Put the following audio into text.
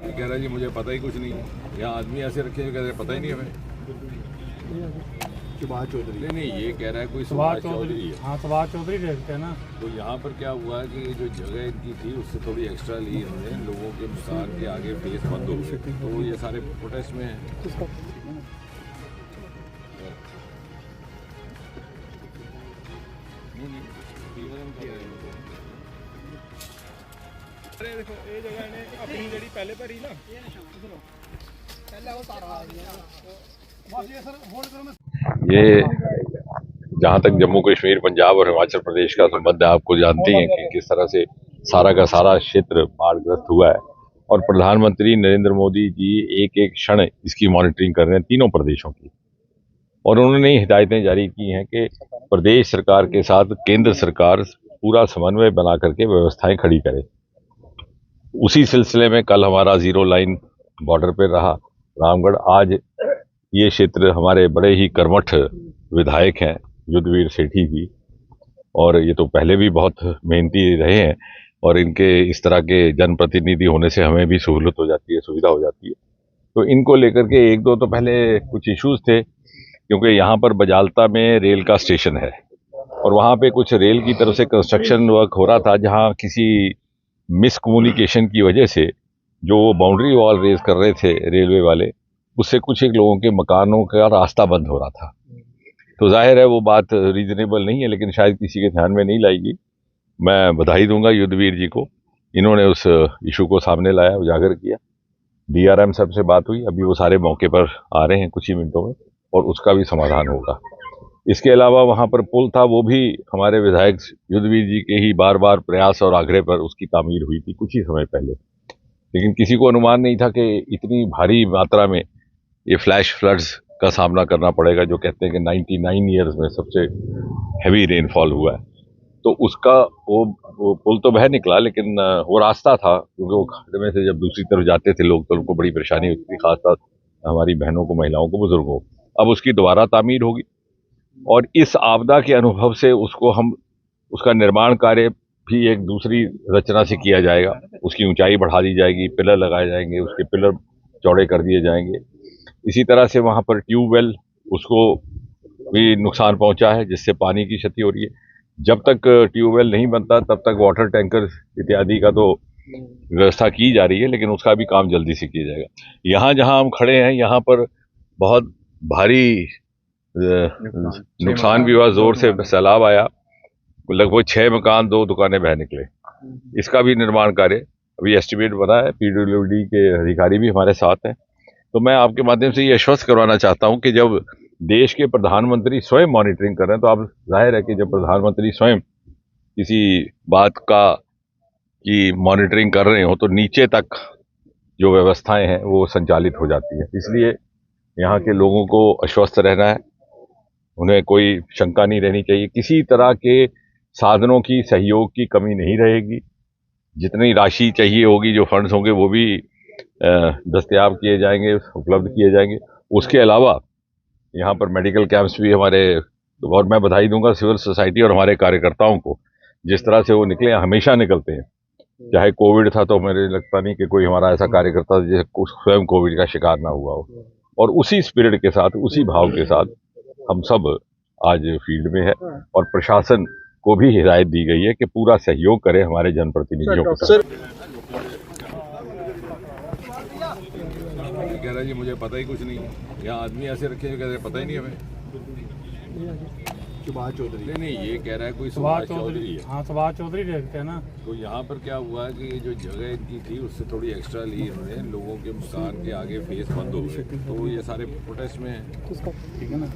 ये कह रहा है जी मुझे पता ही कुछ नहीं है। यहाँ आदमी ऐसे रखे हैं, कह रहे पता ही नहीं हमें। सुभाष चौधरी नहीं, ये कह रहा है कोई सुभाष चौधरी है। हाँ, सुभाष चौधरी देखते हैं ना। तो यहाँ पर क्या हुआ है कि जो जगह इनकी थी उससे थोड़ी एक्स्ट्रा ली इन्होंने, लोगों के मकान के आगे फेस बंद हो गए, तो ये सारे प्रोटेस्ट में हैं। अरे देखो ये जगह ने अपनी जड़ी पहले भरी ना ये जहाँ तक जम्मू कश्मीर, पंजाब और हिमाचल प्रदेश का संबंध है, आपको जानते हैं कि किस तरह से सारा का सारा क्षेत्र बाढ़ग्रस्त हुआ है और प्रधानमंत्री नरेंद्र मोदी जी एक एक क्षण इसकी मॉनिटरिंग कर रहे हैं, तीनों प्रदेशों की। और उन्होंने हिदायतें जारी की हैं कि प्रदेश सरकार के साथ केंद्र सरकार पूरा समन्वय बना करके व्यवस्थाएं खड़ी करे। उसी सिलसिले में कल हमारा जीरो लाइन बॉर्डर पर रहा रामगढ़। आज ये क्षेत्र हमारे बड़े ही कर्मठ विधायक हैं युद्धवीर सेठी जी, और ये तो पहले भी बहुत मेहनती रहे हैं और इनके इस तरह के जनप्रतिनिधि होने से हमें भी सहूलत हो जाती है, सुविधा हो जाती है। तो इनको लेकर के एक दो तो पहले कुछ इश्यूज थे, क्योंकि यहाँ पर बजालता में रेल का स्टेशन है और वहाँ पे कुछ रेल की तरफ से कंस्ट्रक्शन वर्क हो रहा था, जहाँ किसी मिसकम्युनिकेशन की वजह से जो बाउंड्री वॉल रेज कर रहे थे रेलवे वाले, उससे कुछ एक लोगों के मकानों का रास्ता बंद हो रहा था। तो जाहिर है वो बात रीजनेबल नहीं है, लेकिन शायद किसी के ध्यान में नहीं लाएगी। मैं बधाई दूंगा युद्धवीर जी को, इन्होंने उस इशू को सामने लाया, उजागर किया। DRM साहब से बात हुई, अभी वो सारे मौके पर आ रहे हैं कुछ ही मिनटों में और उसका भी समाधान होगा। इसके अलावा वहाँ पर पुल था, वो भी हमारे विधायक युद्धवीर जी के ही बार बार प्रयास और आग्रह पर उसकी तामीर हुई थी कुछ ही समय पहले, लेकिन किसी को अनुमान नहीं था कि इतनी भारी मात्रा में ये फ्लैश फ्लड्स का सामना करना पड़ेगा, जो कहते हैं कि 99 ईयर्स में सबसे हैवी रेनफॉल हुआ है। तो उसका वो पुल तो बह निकला, लेकिन वो रास्ता था, क्योंकि वो खड्डे में से जब दूसरी तरफ जाते थे लोग तो उनको बड़ी परेशानी होती थी, खासतौर हमारी बहनों को, महिलाओं को, बुजुर्गों को। अब उसकी दोबारा तामीर होगी और इस आपदा के अनुभव से उसका निर्माण कार्य भी एक दूसरी रचना से किया जाएगा। उसकी ऊंचाई बढ़ा दी जाएगी, पिलर लगाए जाएंगे, उसके पिलर चौड़े कर दिए जाएंगे। इसी तरह से वहाँ पर ट्यूबवेल, उसको भी नुकसान पहुंचा है, जिससे पानी की क्षति हो रही है। जब तक ट्यूबवेल नहीं बनता तब तक वाटर टैंकर इत्यादि का तो व्यवस्था की जा रही है, लेकिन उसका भी काम जल्दी से किया जाएगा। यहाँ जहाँ हम खड़े हैं, यहाँ पर बहुत भारी नुकसान भी हुआ, जोर से सैलाब आया, लगभग 6 मकान, 2 दुकानें बह निकले। इसका भी निर्माण कार्य अभी एस्टिमेट बना है, PWD के अधिकारी भी हमारे साथ हैं। तो मैं आपके माध्यम से ये आश्वस्त करवाना चाहता हूं कि जब देश के प्रधानमंत्री स्वयं मॉनिटरिंग कर रहे हैं, तो अब जाहिर है कि जब प्रधानमंत्री स्वयं किसी बात की मॉनिटरिंग कर रहे हो तो नीचे तक जो व्यवस्थाएं हैं वो संचालित हो जाती है। इसलिए यहाँ के लोगों को आश्वस्त रहना है, उन्हें कोई शंका नहीं रहनी चाहिए, किसी तरह के साधनों की, सहयोग की कमी नहीं रहेगी। जितनी राशि चाहिए होगी, जो फंड्स होंगे, वो भी दस्तयाब किए जाएंगे, उपलब्ध किए जाएंगे। उसके अलावा यहाँ पर मेडिकल कैंप्स भी हमारे, और मैं बधाई दूंगा सिविल सोसाइटी और हमारे कार्यकर्ताओं को, जिस तरह से वो निकले, हमेशा निकलते हैं। चाहे कोविड था तो मेरे लगता नहीं कि कोई हमारा ऐसा कार्यकर्ता जिसे स्वयं कोविड का शिकार ना हुआ हो। और उसी स्पिरिट के साथ, उसी भाव के साथ हम सब आज फील्ड में है और प्रशासन को भी हिदायत दी गई है कि पूरा सहयोग करे हमारे जनप्रतिनिधियों के साथ। कह रहा है जी मुझे पता ही कुछ नहीं है। यहाँ आदमी ऐसे रखे हैं, कह रहे पता ही नहीं हमें। सुभाष चौधरी नहीं, ये कह रहा है कोई सुभाष चौधरी है। हाँ, सुभाष चौधरी देखते हैं ना। तो यहाँ पर क्या हुआ है कि जो जगह इनकी थी उससे थोड़ी एक्स्ट्रा ली इन्होंने, लोगों के मकान के आगे फेस बंद हो गए, तो ये सारे प्रोटेस्ट में हैं। ठीक है ना।